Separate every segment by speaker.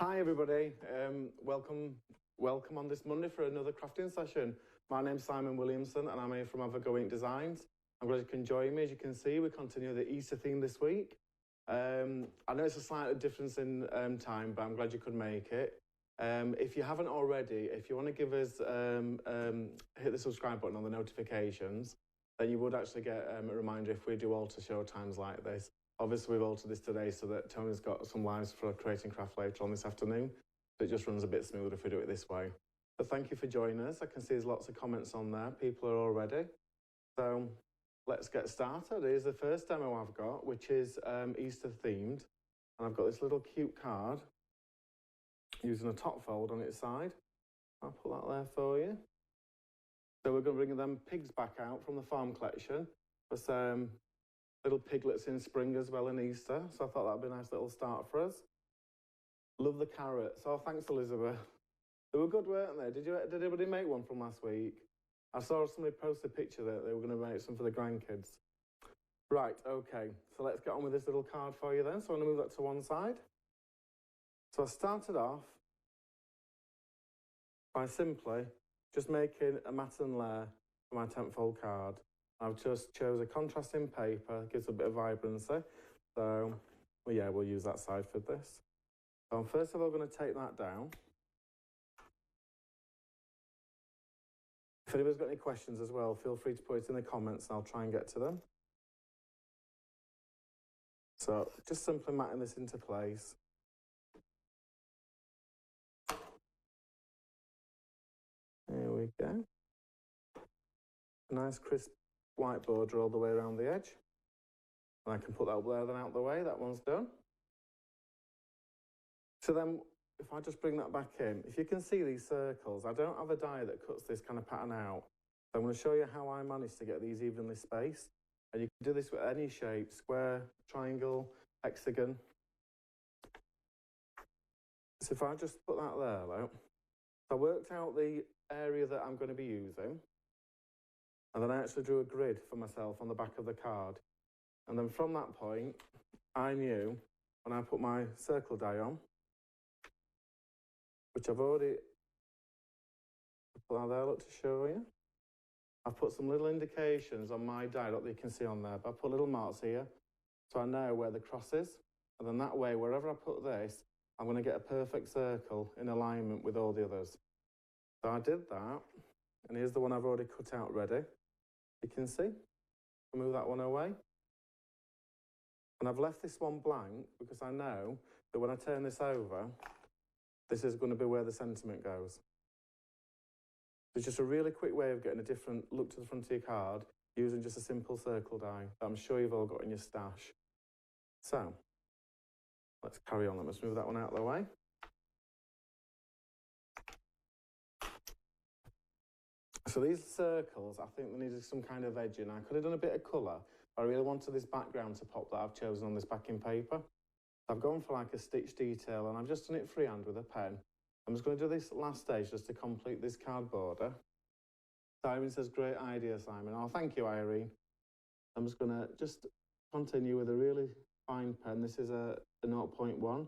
Speaker 1: Hi everybody, welcome on this Monday for another crafting session. My name's Simon Williamson and I'm here from AVAGO-INK Designs. I'm glad you can join me. As you can see, we continue the Easter theme this week. I know it's a slight difference in time, but I'm glad you could make it. If you haven't already, if you want to give us, hit the subscribe button on the notifications, then you would actually get a reminder if we do alter show times like this. Obviously, we've altered this today so that Tony's got some lives for creating craft later on this afternoon. So it just runs a bit smoother if we do it this way. So thank you for joining us. I can see there's lots of comments on there. People are all ready. So let's get started. Here's the first demo I've got, which is Easter themed. And I've got this little cute card using a top fold on its side. I'll put that there for you. So we're going to bring them pigs back out from the farm collection. There's little piglets in spring as well in Easter. So I thought that'd be a nice little start for us. Love the carrots. Oh, thanks, Elizabeth. They were good, weren't they? Did anybody make one from last week? I saw somebody post a picture that they were going to make some for the grandkids. Right, okay. So let's get on with this little card for you then. So I'm going to move that to one side. So I started off by simply just making a matten layer for my 10-fold card. I've just chose a contrasting paper, gives a bit of vibrancy. So, well, yeah, we'll use that side for this. So I'm first of all going to take that down. If anybody's got any questions as well, feel free to put it in the comments and I'll try and get to them. So just simply matting this into place. There we go. A nice crisp white border all the way around the edge. And I can put that up there then out the way, that one's done. So then, if I just bring that back in, if you can see these circles, I don't have a die that cuts this kind of pattern out. So I'm going to show you how I managed to get these evenly spaced. And you can do this with any shape, square, triangle, hexagon. So if I just put that there, though, I worked out the area that I'm going to be using. And then I actually drew a grid for myself on the back of the card. And then from that point, I knew when I put my circle die on, which I've already put that there, look, to show you. I've put some little indications on my die that you can see on there, but I put little marks here so I know where the cross is. And then that way, wherever I put this, I'm going to get a perfect circle in alignment with all the others. So I did that, and here's the one I've already cut out ready. You can see, I'll move that one away. And I've left this one blank because I know that when I turn this over, this is going to be where the sentiment goes. It's just a really quick way of getting a different look to the front of your card using just a simple circle die that I'm sure you've all got in your stash. So, let's carry on. Let's move that one out of the way. So these circles, I think they needed some kind of edging. I could have done a bit of colour, but I really wanted this background to pop that I've chosen on this backing paper. I've gone for like a stitch detail and I've just done it freehand with a pen. I'm just going to do this last stage just to complete this card border. Simon says, great idea, Simon. Oh, thank you, Irene. I'm just going to just continue with a really fine pen. This is a 0.1,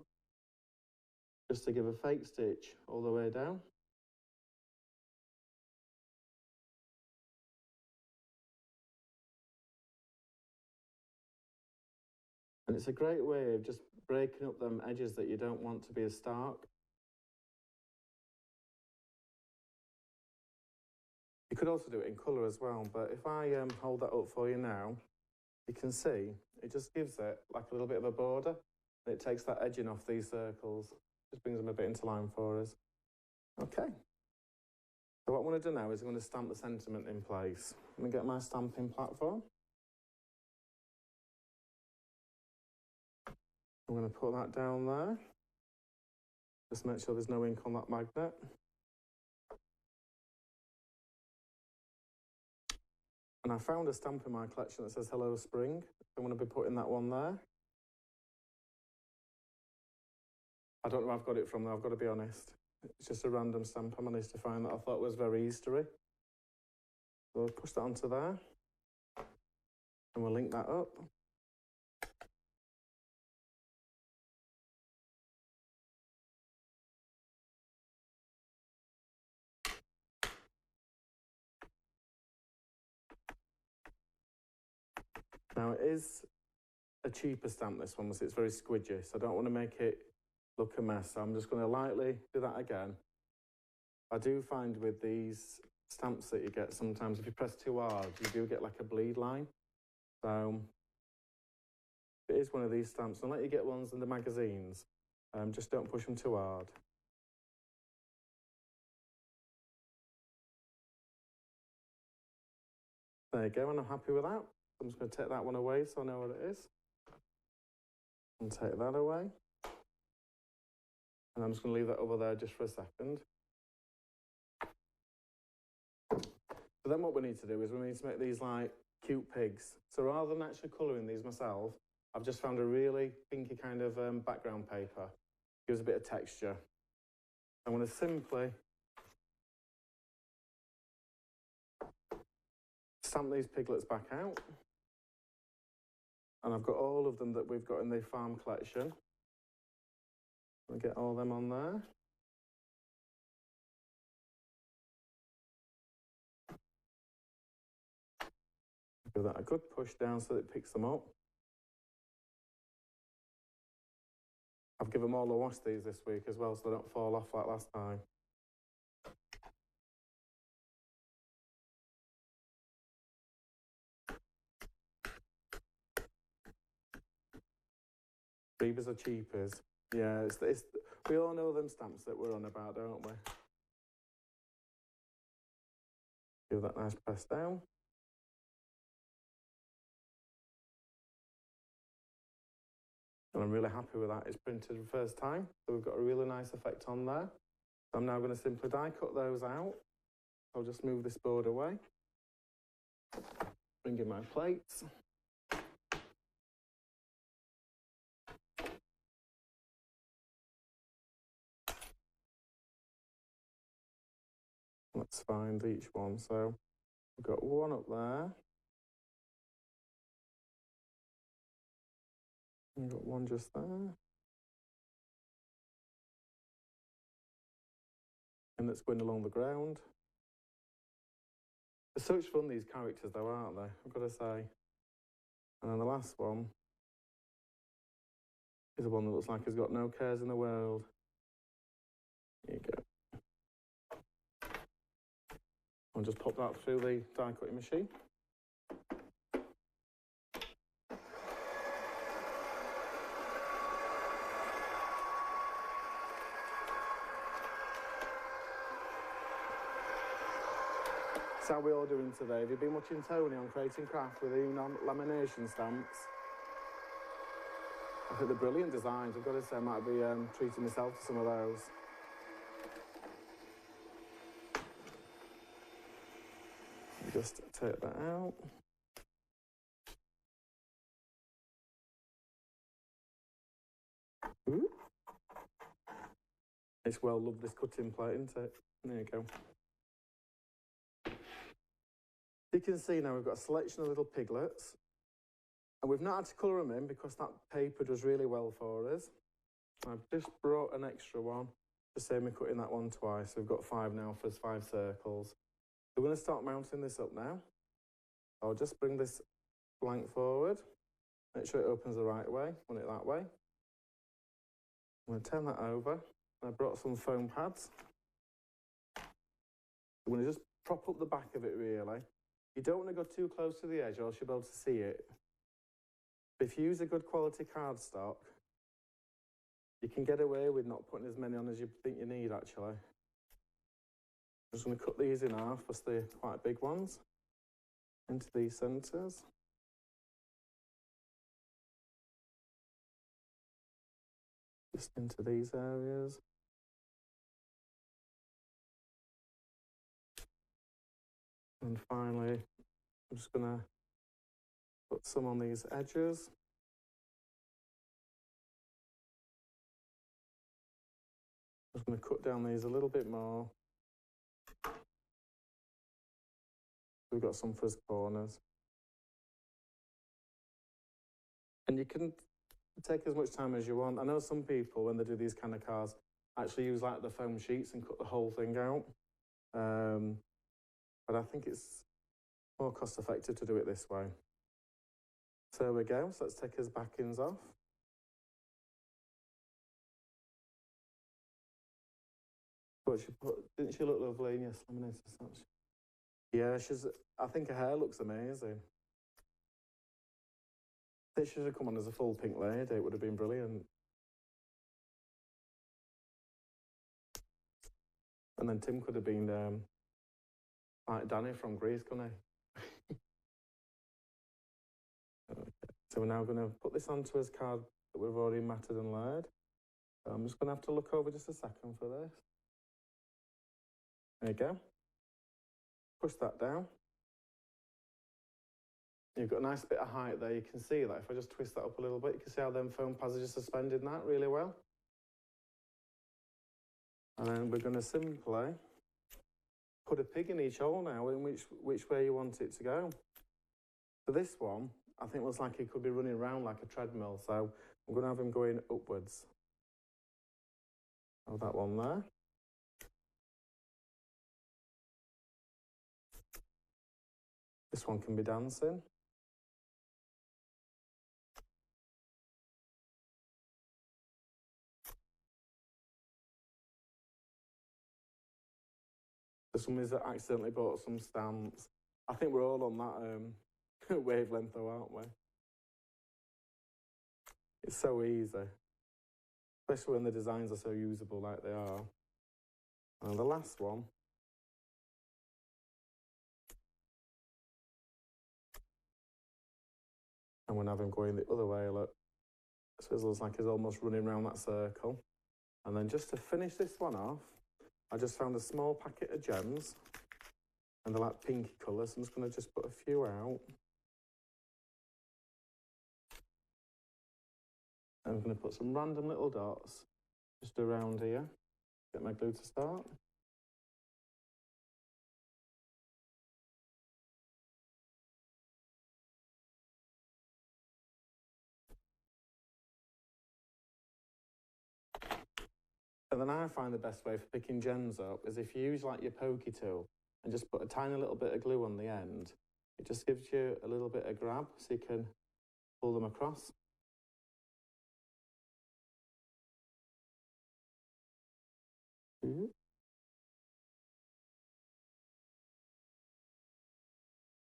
Speaker 1: just to give a fake stitch all the way down. And it's a great way of just breaking up them edges that you don't want to be as stark. You could also do it in colour as well, but if I hold that up for you now, you can see it just gives it like a little bit of a border. And it takes that edging off these circles, just brings them a bit into line for us. Okay. So what I'm going to do now is I'm going to stamp the sentiment in place. Let me get my stamping platform. I'm going to put that down there. Just make sure there's no ink on that magnet. And I found a stamp in my collection that says Hello Spring. I'm going to be putting that one there. I don't know where I've got it from though, I've got to be honest. It's just a random stamp I managed to find that I thought was very Eastery. So we'll push that onto there. And we'll link that up. Now it is a cheaper stamp, this one, so it's very squidgy, so I don't want to make it look a mess. So I'm just going to lightly do that again. I do find with these stamps that you get, sometimes if you press too hard, you do get like a bleed line. So if it is one of these stamps, and let you get ones in the magazines, just don't push them too hard. There you go, and I'm happy with that. I'm just going to take that one away so I know what it is. And take that away. And I'm just going to leave that over there just for a second. So then what we need to do is we need to make these like cute pigs. So rather than actually colouring these myself, I've just found a really pinky kind of background paper. Gives a bit of texture. I'm going to simply stamp these piglets back out. And I've got all of them that we've got in the farm collection. I'll get all them on there. Give that a good push down so that it picks them up. I've given them all a wash these this week as well so they don't fall off like last time. Freebies are cheapers. Yeah, we all know them stamps that we're on about, don't we? Give that nice press down. And I'm really happy with that. It's printed the first time, so we've got a really nice effect on there. So I'm now going to simply die cut those out. I'll just move this board away. Bring in my plates. Let's find each one. So we've got one up there. We've got one just there. And that's going along the ground. They're such fun, these characters though, aren't they? I've got to say. And then the last one is the one that looks like he's got no cares in the world. There you go. I'll just pop that through the die cutting machine. So how are we all doing today? Have you been watching Tony on Creating Craft with the lamination stamps? I think they're brilliant designs. I've got to say I might be treating myself to some of those. Just take that out. Ooh. It's well loved, this cutting plate, isn't it? There you go. You can see now we've got a selection of little piglets. And we've not had to colour them in because that paper does really well for us. I've just brought an extra one to save me cutting that one twice. So we've got 5 now for 5 circles. We're going to start mounting this up now. I'll just bring this blank forward. Make sure it opens the right way, want it that way. I'm going to turn that over. I brought some foam pads. I'm going to just prop up the back of it really. You don't want to go too close to the edge or else you'll be able to see it. But if you use a good quality cardstock, you can get away with not putting as many on as you think you need actually. I'm just going to cut these in half because they're quite big ones into these centres. Just into these areas. And finally, I'm just going to put some on these edges. I'm just going to cut down these a little bit more. We've got some for his corners. And you can take as much time as you want. I know some people, when they do these kind of cars, actually use like the foam sheets and cut the whole thing out. But I think it's more cost effective to do it this way. So there we go, so let's take his backings off. But didn't she look lovely? Yes, laminated such. Yeah, I think her hair looks amazing. I think she should have come on as a full pink lady, it would have been brilliant. And then Tim could have been like Danny from Greece, couldn't he? Okay. So we're now going to put this onto his card that we've already matted and layered. So I'm just going to have to look over just a second for this. There you go. Push that down. You've got a nice bit of height there. You can see that if I just twist that up a little bit, you can see how them foam pads are just suspended in that really well. And then we're going to simply put a pig in each hole now, in which way you want it to go. So this one, I think looks like he could be running around like a treadmill. So I'm going to have him going upwards. Have that one there. This one can be dancing. For some reason, I accidentally bought some stamps. I think we're all on that wavelength though, aren't we? It's so easy. Especially when the designs are so usable like they are. And the last one. And we'll have him going the other way, look. So it looks like he's almost running around that circle. And then just to finish this one off, I just found a small packet of gems. And they're like pinky colours, so I'm just going to just put a few out. I'm going to put some random little dots just around here. Get my glue to start. And then I find the best way for picking gems up is if you use like your pokey tool and just put a tiny little bit of glue on the end. It just gives you a little bit of grab so you can pull them across.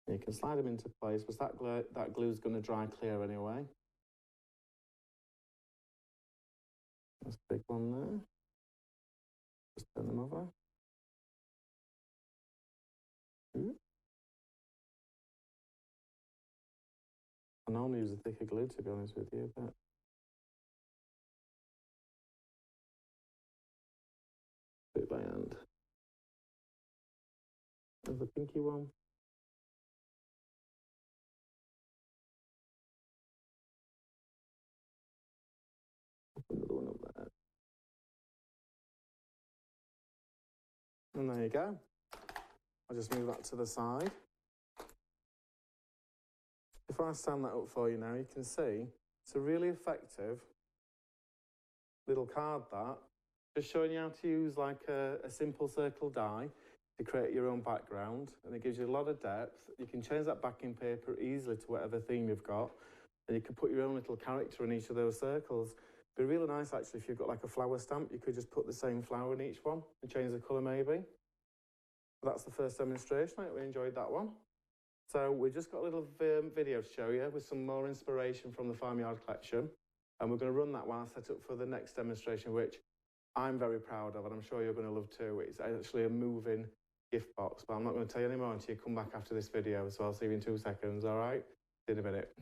Speaker 1: You can slide them into place because that glue is going to dry clear anyway. That's a big one there. Just turn them over. I normally use a thicker glue to be honest with you, but do it by hand. There's the pinky one. Another one up there. And there you go. I'll just move that to the side. If I stand that up for you now, you can see it's a really effective little card that. Just showing you how to use like a simple circle die to create your own background, and it gives you a lot of depth. You can change that backing paper easily to whatever theme you've got, and you can put your own little character in each of those circles. It'd be really nice actually if you've got like a flower stamp, you could just put the same flower in each one and change the colour maybe. But that's the first demonstration. I hope we enjoyed that one. So we've just got a little video to show you with some more inspiration from the Farmyard collection, and we're going to run that while I set up for the next demonstration, which I'm very proud of, and I'm sure you're going to love too. It's actually a moving gift box, but I'm not going to tell you any more until you come back after this video, so I'll see you in 2 seconds, all right? See you in a minute.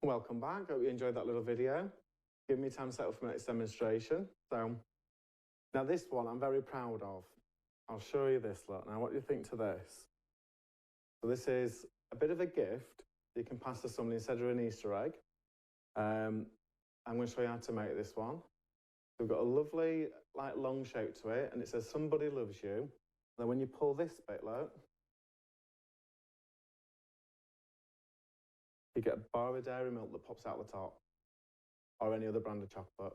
Speaker 1: Welcome back. Hope you enjoyed that little video. Give me time to set up for my next demonstration. So now this one I'm very proud of. I'll show you this, look. Now what do you think to this? So this is a bit of a gift you can pass to somebody instead of an Easter egg. I'm going to show you how to make this one. We've got a lovely, like, long shape to it, and it says "Somebody loves you." And then when you pull this bit, look, you get a bar of dairy milk that pops out the top, or any other brand of chocolate.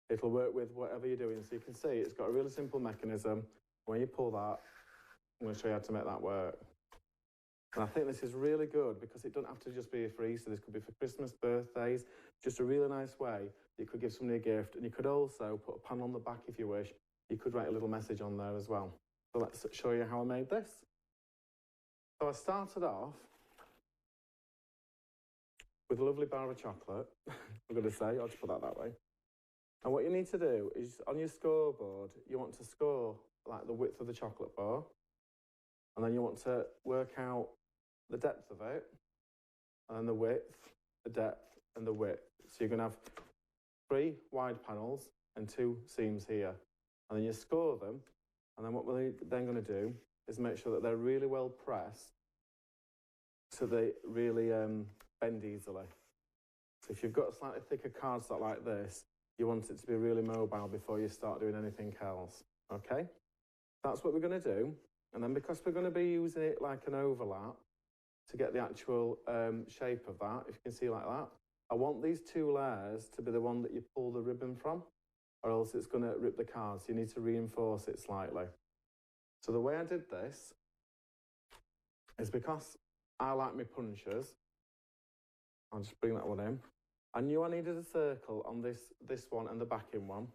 Speaker 1: It'll work with whatever you're doing. So you can see it's got a really simple mechanism. When you pull that, I'm going to show you how to make that work. And I think this is really good because it doesn't have to just be for Easter. This could be for Christmas, birthdays, just a really nice way. You could give somebody a gift, and you could also put a panel on the back if you wish. You could write a little message on there as well. So let's show you how I made this. So I started off with a lovely bar of chocolate, I'm going to say, I'll just put that way. And what you need to do is, on your scoreboard, you want to score like the width of the chocolate bar, and then you want to work out the depth of it, and then the width, the depth, and the width. So you're going to have 3 wide panels and 2 seams here, and then you score them, and then what we're then going to do is make sure that they're really well pressed so they really bend easily. So if you've got a slightly thicker cardstock like this, you want it to be really mobile before you start doing anything else, okay? That's what we're going to do, and then because we're going to be using it like an overlap to get the actual shape of that, if you can see like that, I want these 2 layers to be the one that you pull the ribbon from, or else it's going to rip the card, so you need to reinforce it slightly. So the way I did this is because I like my punches. I'll just bring that one in. I knew I needed a circle on this one and the backing one,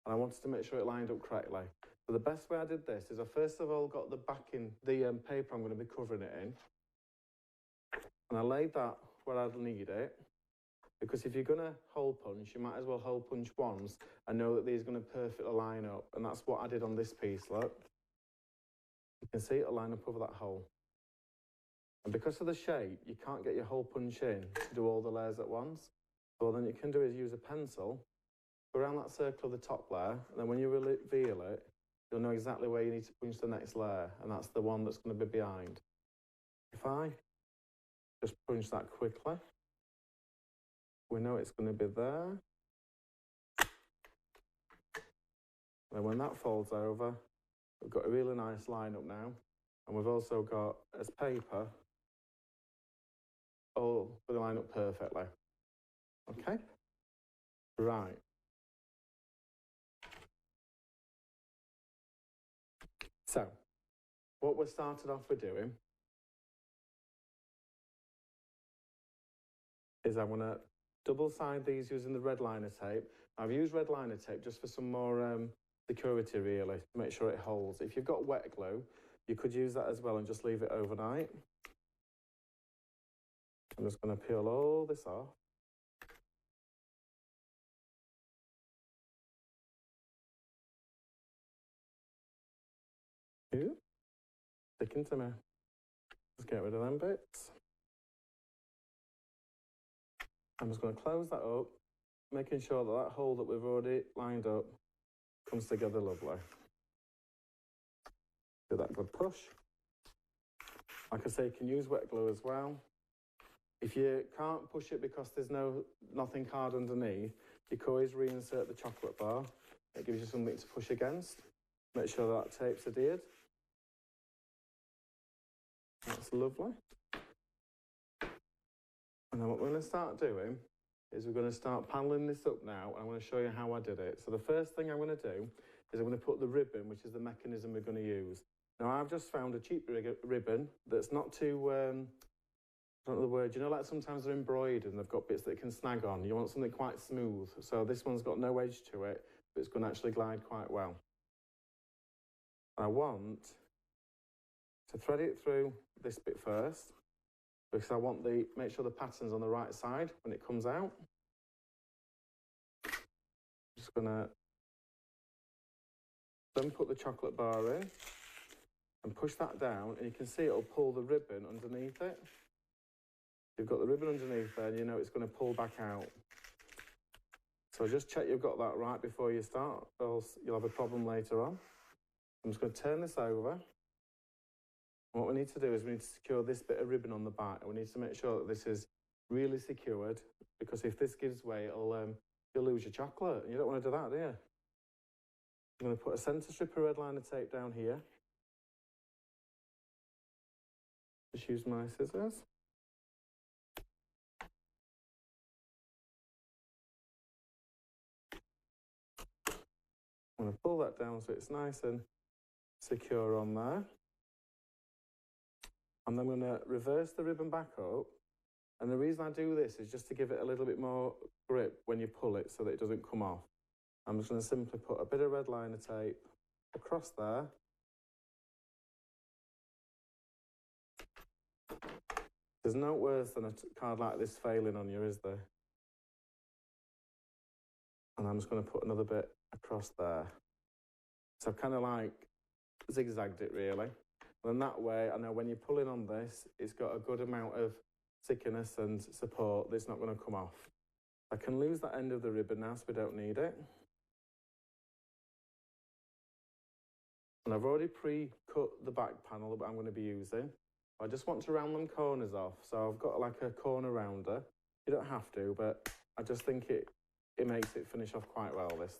Speaker 1: and I wanted to make sure it lined up correctly. So the best way I did this is I first of all got the backing, the paper I'm going to be covering it in, and I laid that where I'd need it, because if you're going to hole punch, you might as well hole punch once and know that these are going to perfectly line up, and that's what I did on this piece, look. You can see it'll line up over that hole. And because of the shape, you can't get your hole punch in to do all the layers at once. So what then you can do is use a pencil, go around that circle of the top layer, and then when you reveal it, you'll know exactly where you need to punch the next layer, and that's the one that's going to be behind. If I just punch that quickly, we know it's going to be there. And when that folds over, we've got a really nice line up now, and we've also got, as paper, all going to line up perfectly. Okay? Right. So, what we started off with doing is I'm going to double side these using the red liner tape. I've used red liner tape just for some more security, really, to make sure it holds. If you've got wet glue, you could use that as well and just leave it overnight. I'm just going to peel all this off. Ooh, sticking to me. Just get rid of them bits. I'm just going to close that up, making sure that that hole that we've already lined up comes together lovely. Do that good push. Like I say, you can use wet glue as well. If you can't push it because there's nothing hard underneath, you can always reinsert the chocolate bar. It gives you something to push against. Make sure that tape's adhered. That's lovely. And then what we're going to start doing is we're going to start paneling this up now, and I'm going to show you how I did it. So the first thing I'm going to do is I'm going to put the ribbon, which is the mechanism we're going to use. Now I've just found a cheap ribbon that's not too, I don't know the word, you know, like sometimes they're embroidered and they've got bits that can snag on. You want something quite smooth. So this one's got no edge to it, but it's going to actually glide quite well. And I want to thread it through this bit first, because I want make sure the pattern's on the right side when it comes out. Just gonna then put the chocolate bar in and push that down, and you can see it'll pull the ribbon underneath it. You've got the ribbon underneath there and you know it's going to pull back out. So just check you've got that right before you start, or else you'll have a problem later on. I'm just going to turn this over. What we need to do is we need to secure this bit of ribbon on the back, and we need to make sure that this is really secured, because if this gives way, you'll lose your chocolate. You don't want to do that, do you? I'm going to put a centre strip of red liner tape down here. Just use my scissors. I'm going to pull that down so it's nice and secure on there. And then I'm going to reverse the ribbon back up. And the reason I do this is just to give it a little bit more grip when you pull it so that it doesn't come off. I'm just going to simply put a bit of red liner tape across there. There's no worse than a card like this failing on you, is there? And I'm just going to put another bit across there. So I've kind of like zigzagged it really. And that way, I know when you're pulling on this, it's got a good amount of thickness and support that's not going to come off. I can lose that end of the ribbon now, so we don't need it. And I've already pre-cut the back panel that I'm going to be using. I just want to round them corners off. So I've got like a corner rounder. You don't have to, but I just think it makes it finish off quite well, this.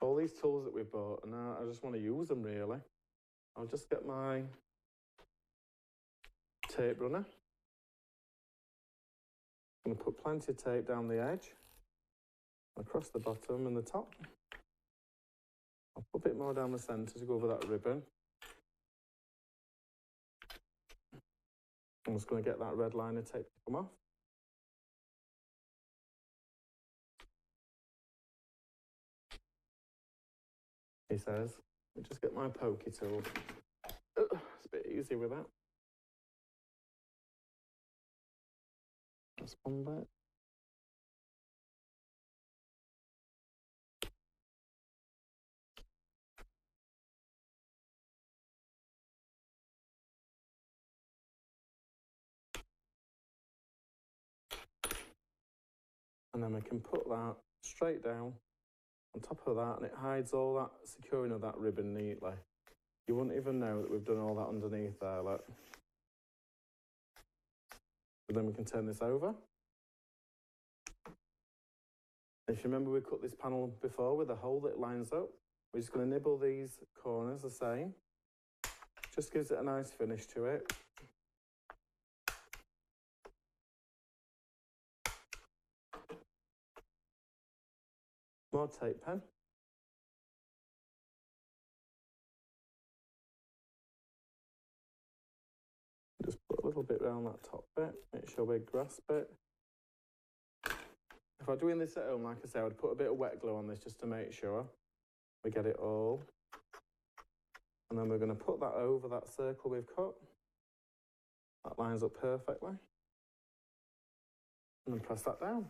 Speaker 1: All these tools that we've bought, and now I just want to use them really. I'll just get my tape runner. I'm going to put plenty of tape down the edge, across the bottom and the top. I'll put a bit more down the centre to go over that ribbon. I'm just going to get that red liner tape to come off. He says, let me just get my pokey tool. It's a bit easy with that. That's one bit. And then we can put that straight down on top of that, and it hides all that securing of that ribbon neatly. You wouldn't even know that we've done all that underneath there, look. But then we can turn this over. If you remember, we cut this panel before with a hole that lines up. We're just going to nibble these corners the same. Just gives it a nice finish to it. More tape pen. Just put a little bit around that top bit, make sure we grasp it. If I'm doing this at home, like I say, I would put a bit of wet glue on this just to make sure we get it all. And then we're going to put that over that circle we've cut. That lines up perfectly. And then press that down.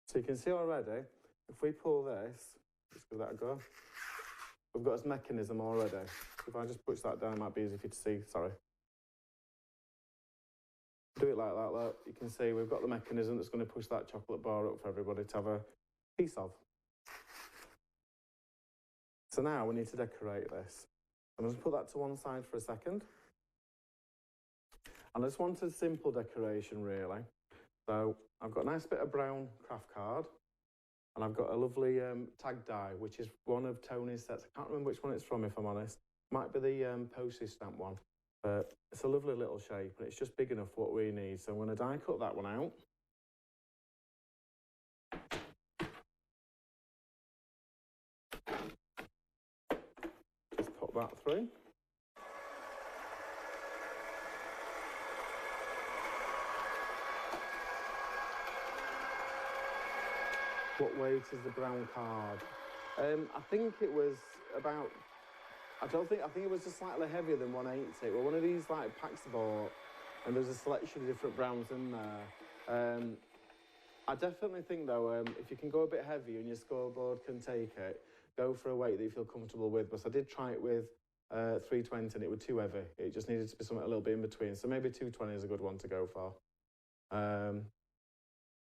Speaker 1: So you can see already, if we pull this, just give that a go. We've got this mechanism already. If I just push that down, it might be easy for you to see, sorry. Do it like that, look. You can see we've got the mechanism that's going to push that chocolate bar up for everybody to have a piece of. So now we need to decorate this. I'm going to put that to one side for a second. And I just wanted a simple decoration, really. So I've got a nice bit of brown craft card, and I've got a lovely tag die, which is one of Tony's sets. I can't remember which one it's from, if I'm honest. Might be the postage stamp one, but it's a lovely little shape, and it's just big enough for what we need. So I'm going to die cut that one out. Just pop that through. What weight is the brown card? I think it was about, I think it was just slightly heavier than 180. Well, one of these like packs bought, and there's a selection of different browns in there. I definitely think though, if you can go a bit heavier and your scoreboard can take it, go for a weight that you feel comfortable with. But I did try it with 320 and it was too heavy. It just needed to be something a little bit in between. So maybe 220 is a good one to go for.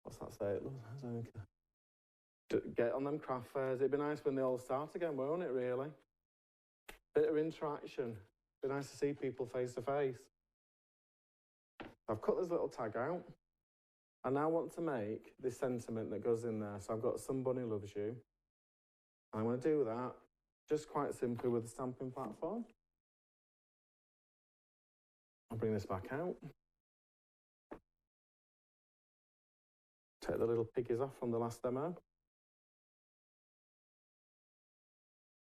Speaker 1: What's that say? Get on them craft fairs. It'd be nice when they all start again, won't it, really? Bit of interaction. It'd be nice to see people face to face. I've cut this little tag out. I now want to make this sentiment that goes in there. So I've got "Somebody loves you." I'm going to do that just quite simply with the stamping platform. I'll bring this back out. Take the little piggies off from the last demo.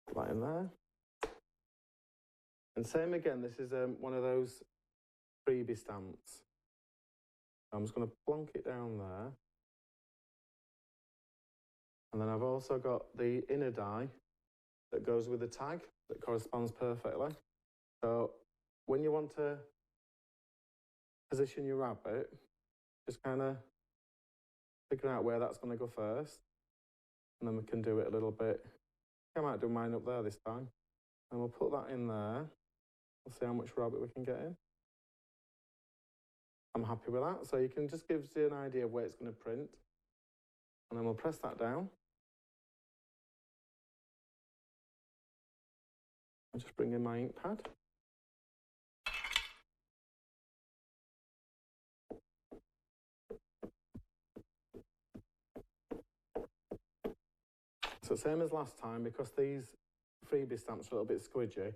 Speaker 1: Put that in there. And same again, this is one of those freebie stamps. I'm just going to plonk it down there. And then I've also got the inner die that goes with the tag that corresponds perfectly. So when you want to position your rabbit, just kind of figure out where that's going to go first. And then we can do it a little bit. I might do mine up there this time. And we'll put that in there. We'll see how much rabbit we can get in. I'm happy with that. So you can just give you an idea of where it's going to print. And then we'll press that down. I'll just bring in my ink pad. So same as last time, because these freebie stamps are a little bit squidgy.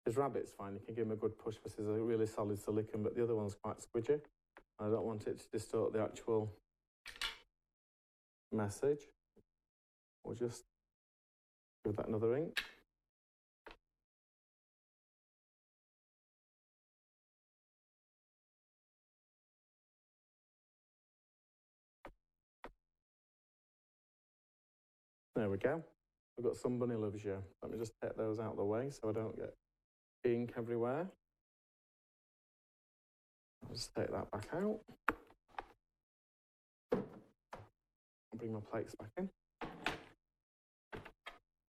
Speaker 1: His rabbit's fine, you can give him a good push. This is a really solid silicone, but the other one's quite squidgy. I don't want it to distort the actual message. We'll just give that another ink. There we go. We've got "Somebody loves you." Let me just take those out of the way so I don't get ink everywhere. I'll just take that back out. I'll bring my plates back in.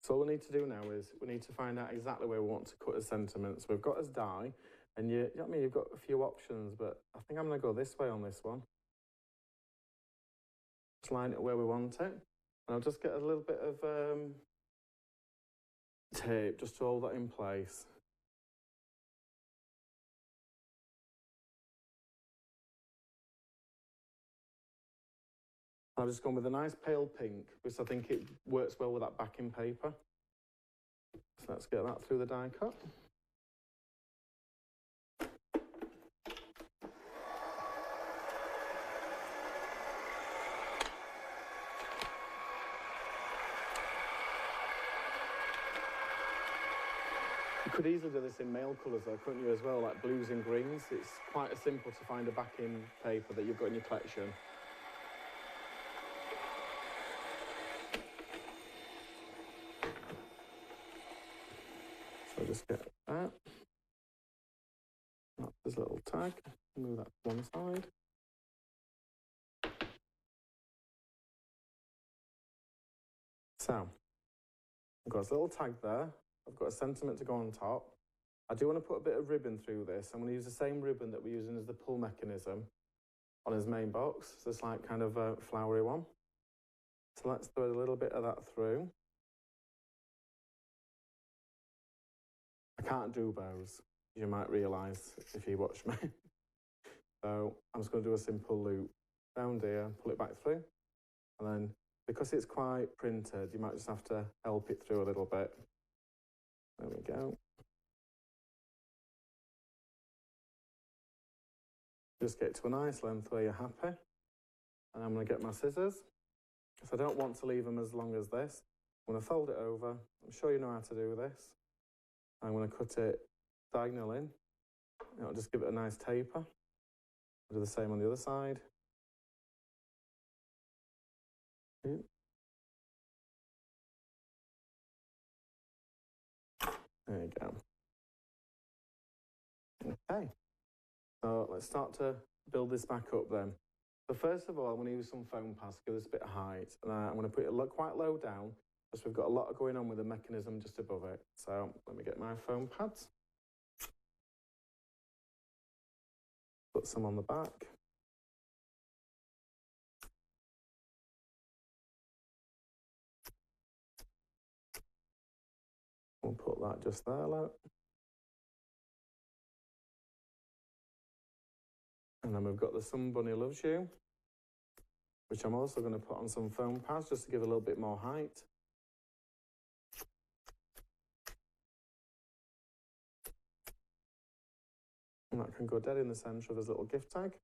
Speaker 1: So all we need to do now is we need to find out exactly where we want to cut a sentiment. So we've got as die, and you know what I mean, you've got a few options, but I think I'm going to go this way on this one. Just line it where we want it. And I'll just get a little bit of tape just to hold that in place. I've just gone with a nice pale pink because I think it works well with that backing paper. So let's get that through the die cut. You could easily do this in male colours though, couldn't you, as well, like blues and greens. It's quite simple to find a backing paper that you've got in your collection. So just get that. That's this little tag. Move that to one side. So, I've got this little tag there. I've got a sentiment to go on top. I do want to put a bit of ribbon through this. I'm going to use the same ribbon that we're using as the pull mechanism on his main box. So it's like kind of a flowery one. So let's thread a little bit of that through. I can't do bows, you might realise if you watch me. So I'm just going to do a simple loop down here, pull it back through. And then because it's quite printed, you might just have to help it through a little bit. There we go. Just get to a nice length where you're happy. And I'm going to get my scissors, because I don't want to leave them as long as this. I'm going to fold it over. I'm sure you know how to do this. I'm going to cut it diagonal in. It'll just give it a nice taper. I'll do the same on the other side. There you go. Okay. So let's start to build this back up then. So first of all, I'm going to use some foam pads to give this a bit of height, and I'm going to put it quite low down, because we've got a lot going on with the mechanism just above it. So let me get my foam pads. Put some on the back. We'll put that just there, look. And then we've got the Sun Bunny Loves You, which I'm also going to put on some foam pads just to give a little bit more height. And that can go dead in the centre of his little gift tag.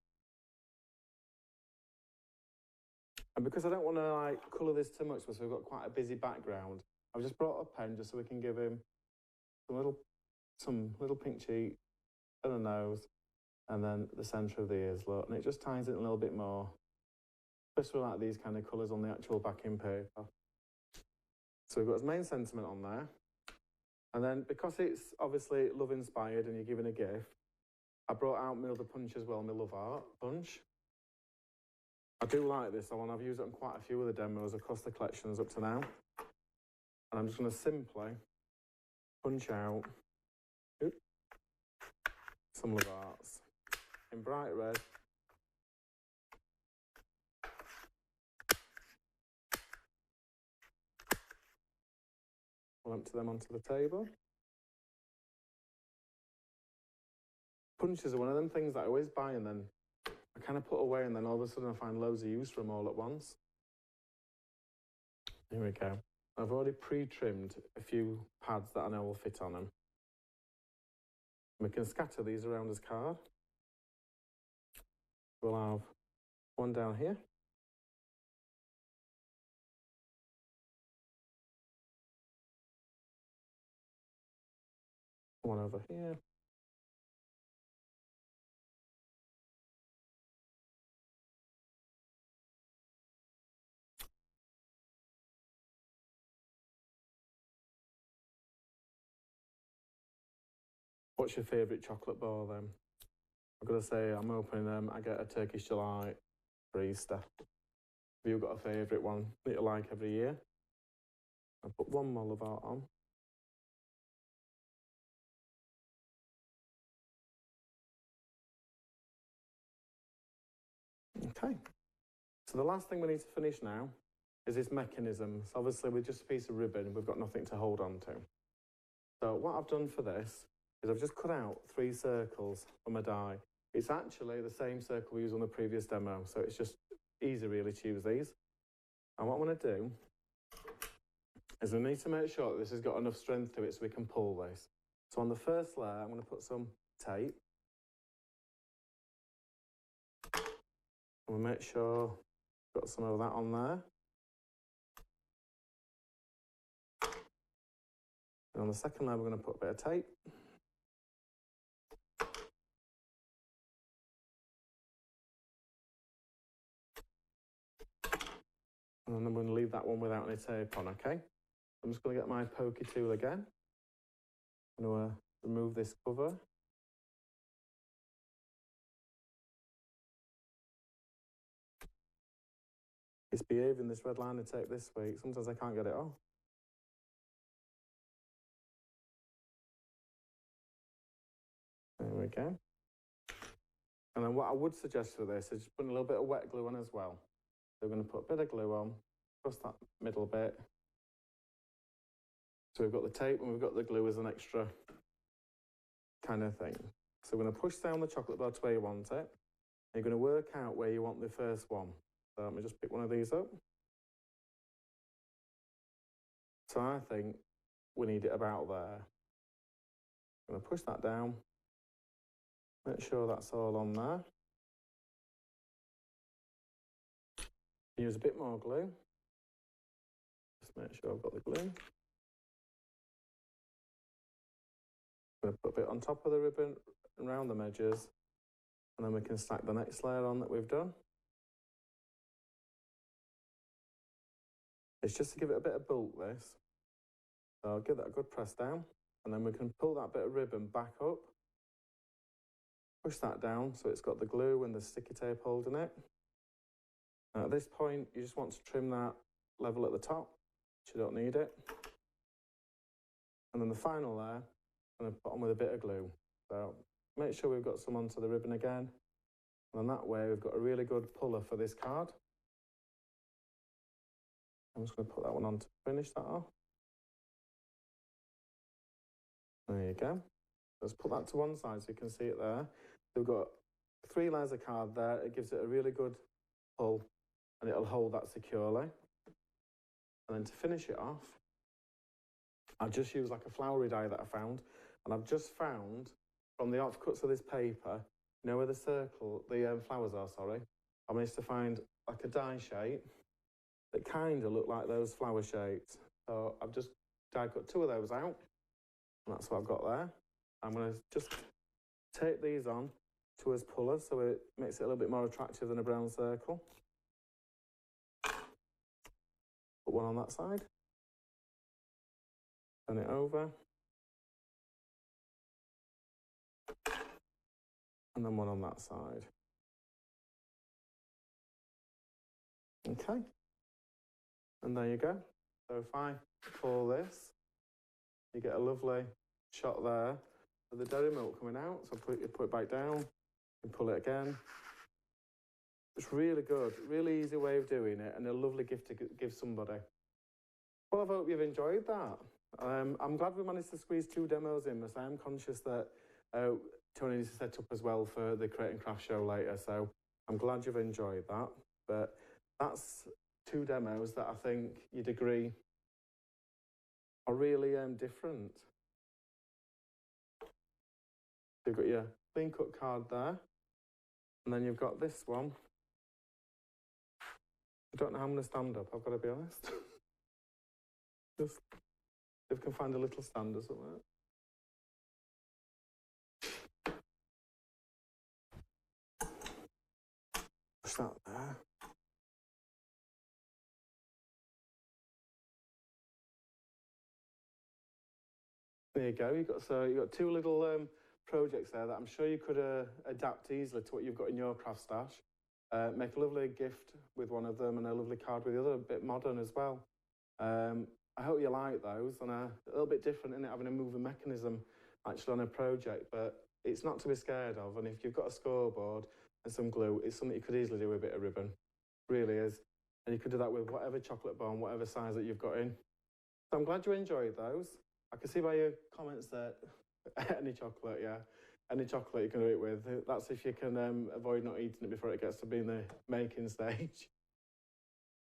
Speaker 1: And because I don't want to like colour this too much, because we've got quite a busy background, I've just brought a pen just so we can give him some little pink cheek and a nose, and then the centre of the ears, look, and it just ties it a little bit more, especially like these kind of colours on the actual backing paper. So we've got his main sentiment on there, and then because it's obviously love inspired and you're giving a gift, I brought out my other punch as well, my Love Art punch. I do like this one. I've used it on quite a few of the demos across the collections up to now. And I'm just going to simply punch out some Love Arts in bright red. We'll empty them onto the table. Punches are one of them things that I always buy and then I kind of put away, and then all of a sudden I find loads of use for them all at once. Here we go. I've already pre-trimmed a few pads that I know will fit on them. We can scatter these around as card. We'll have one down here. One over here. What's your favourite chocolate bar then? I've got to say, I'm hoping I get a Turkish Delight for Easter. Have you got a favourite one that you like every year? I'll put one more Love Art on. Okay. So the last thing we need to finish now is this mechanism. So obviously with just a piece of ribbon, we've got nothing to hold on to. So what I've done for this is I've just cut out 3 circles from a die. It's actually the same circle we used on the previous demo, so it's just easy really to use these. And what I'm going to do is we need to make sure that this has got enough strength to it so we can pull this. So on the first layer, I'm going to put some tape. And we'll make sure we've got some of that on there. And on the second layer, we're going to put a bit of tape. And then I'm going to leave that one without any tape on, okay? I'm just going to get my pokey tool again. I'm going to remove this cover. It's behaving, this red liner tape this week. Sometimes I can't get it off. There we go. And then what I would suggest for this is just putting a little bit of wet glue on as well. So we're going to put a bit of glue on, across that middle bit. So we've got the tape and we've got the glue as an extra kind of thing. So we're going to push down the chocolate bar to where you want it. You're going to work out where you want the first one. So let me just pick one of these up. So I think we need it about there. I'm going to push that down. Make sure that's all on there. Use a bit more glue. Just make sure I've got the glue. I'm going to put a bit on top of the ribbon and around the edges, and then we can stack the next layer on that we've done. It's just to give it a bit of bulk, this. So I'll give that a good press down, and then we can pull that bit of ribbon back up, push that down so it's got the glue and the sticky tape holding it. Now at this point, you just want to trim that level at the top, which you don't need it. And then the final there, I'm going to put on with a bit of glue. So make sure we've got some onto the ribbon again. And that way we've got a really good puller for this card. I'm just going to put that one on to finish that off. There you go. Let's put that to one side so you can see it there. We've got 3 layers of card there. It gives it a really good pull and it'll hold that securely. And then to finish it off, I've just used like a flowery die that I found. And I've just found from the offcuts of this paper, you know where the flowers are, sorry. I managed to find like a die shape that kind of look like those flower shapes. So I've just die cut 2 of those out. And that's what I've got there. I'm going to just tape these on to as pullers so it makes it a little bit more attractive than a brown circle. Put one on that side. Turn it over. And then one on that side. Okay. And there you go. So if I pull this, you get a lovely shot there of the dairy milk coming out. So put it back down and pull it again. It's really good, really easy way of doing it and a lovely gift to give somebody. Well, I hope you've enjoyed that. I'm glad we managed to squeeze 2 demos in, as I am conscious that Tony needs to set up as well for the Create and Craft show later. So I'm glad you've enjoyed that. But that's 2 demos that I think you'd agree are really different. You've got your clean cut card there, and then you've got this one. I don't know how I'm going to stand up, I've got to be honest. Just if we can find a little stand or something. Push that there. There you go. You've got 2 little projects there that I'm sure you could adapt easily to what you've got in your craft stash. Make a lovely gift with one of them and a lovely card with the other, a bit modern as well. I hope you like those, and a little bit different in it, having a moving mechanism actually on a project, but it's not to be scared of. And if you've got a scoreboard and some glue, it's something you could easily do with a bit of ribbon. It really is. And you could do that with whatever chocolate bar, whatever size that you've got in. So I'm glad you enjoyed those. I can see by your comments that any chocolate, yeah. Any chocolate you can do it with. That's if you can avoid not eating it before it gets to be in the making stage.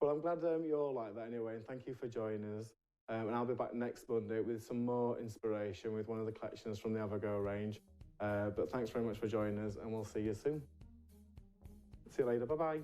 Speaker 1: Well, I'm glad you all like that anyway, and thank you for joining us. And I'll be back next Monday with some more inspiration with one of the collections from the AVAGO range. But thanks very much for joining us, and we'll see you soon. See you later. Bye-bye.